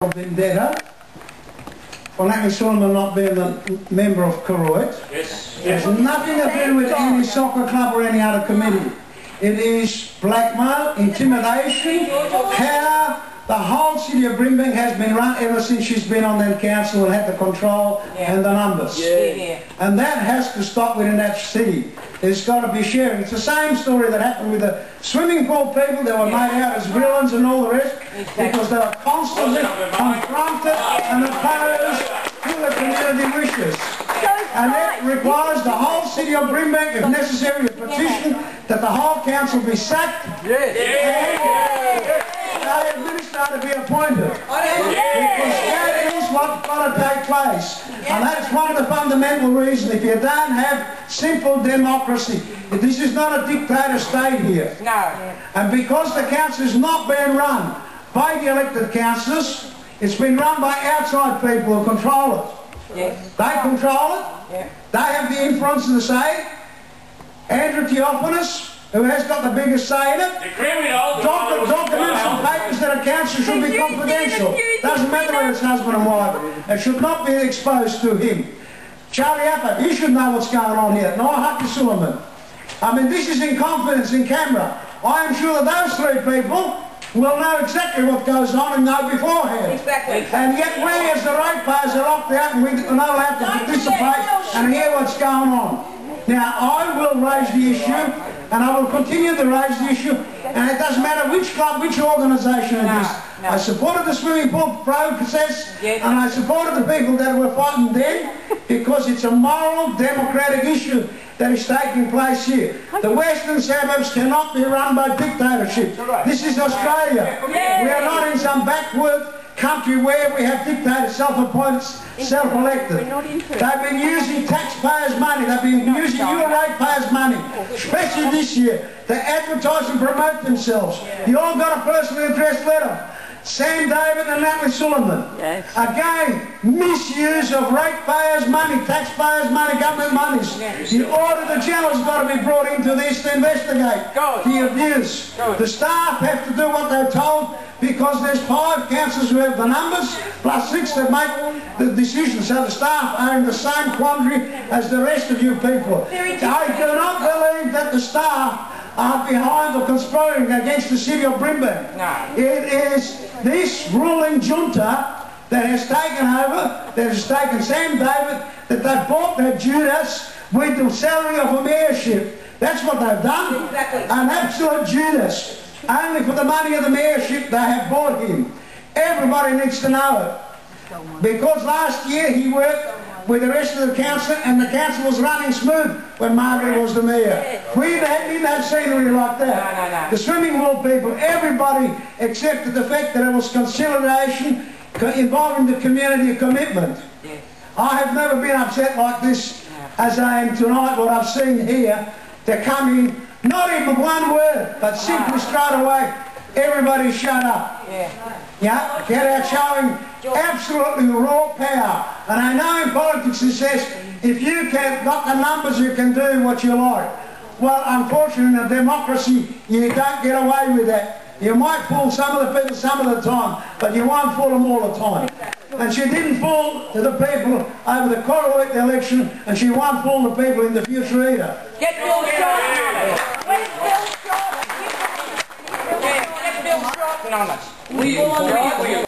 of vendetta for Natalie Sullivan not being a member of Koroit. Yes. It has nothing to do with any soccer club or any other committee. It is blackmail, intimidation, how the whole city of Brimbank has been run ever since she's been on that council and had the control and the numbers. And that has to stop within that city. There's got to be sharing. It's the same story that happened with the swimming pool people. They were made out as villains and all the rest because they were constantly confronted and opposed to the community wishes. And that requires the whole city of Brimbank, if necessary, to petition that the whole council be sacked and the administrator be appointed. Because that is what's got to take place. And that's one of the fundamental reasons. If you don't have simple democracy, this is not a dictator state here. No. And because the council is not being run by the elected councillors, it's been run by outside people who control it. Yes. They control it. Yeah. They have the influence in the say. Andrew Theophanous, who has got the biggest say in it. The criminal. Documents and papers that are council should be confidential. Doesn't matter whether it's husband and wife. It should not be exposed to him. Charlie Apper, he should know what's going on here. Nor Natalie Sullivan. I mean, this is in confidence in camera. I am sure that those three people will know exactly what goes on and know beforehand. Exactly. And yet we as the ratepayers are locked out and we're not allowed to participate and hear what's going on. Now I will raise the issue and I will continue to raise the issue, and it doesn't matter which club, which organisation it is. No. I supported the swimming pool process and I supported the people that were fighting then because it's a moral, democratic issue that is taking place here. The western suburbs cannot be run by dictatorship. This is Australia. We are not in some backward country where we have dictators, self-appointed, self-elected. They've been using taxpayers' money, they've been using your ratepayers' money, especially this year, to advertise and promote themselves. You all got a personally addressed letter. Sam David and Natalie Sullivan. Yes. Again, misuse of ratepayers' money, taxpayers' money, government monies. Yes. The Auditor General's got to be brought into this to investigate the abuse. The staff have to do what they're told because there's 5 councillors who have the numbers, plus 6 that make the decisions. So the staff are in the same quandary as the rest of you people. I do not believe that the staff are behind or conspiring against the city of Brimbank. No. It is this ruling junta that has taken over, that has taken Sam David, that they've bought their Judas with the salary of a mayorship. That's what they've done. Exactly. An absolute Judas. Only for the money of the mayorship they have bought him. Everybody needs to know it. Because last year he worked with the rest of the council and the council was running smooth when Margaret was the mayor. We didn't have scenery like that. The swimming pool people, everybody accepted the fact that it was consolidation involving the community commitment. I have never been upset like this as I am tonight, what I've seen here, to come in, not even one word, but simply straight away, everybody shut up. Yeah, get out showing absolutely raw power. And I know in politics it says, if you can got the numbers you can do what you like. Well, unfortunately in a democracy you don't get away with that. You might fool some of the people some of the time, but you won't fool them all the time. And she didn't fool the people over the Koroit election, and she won't fool the people in the future either. Get Bill Shorten. Where's Bill Shorten? Get Bill Shorten on us.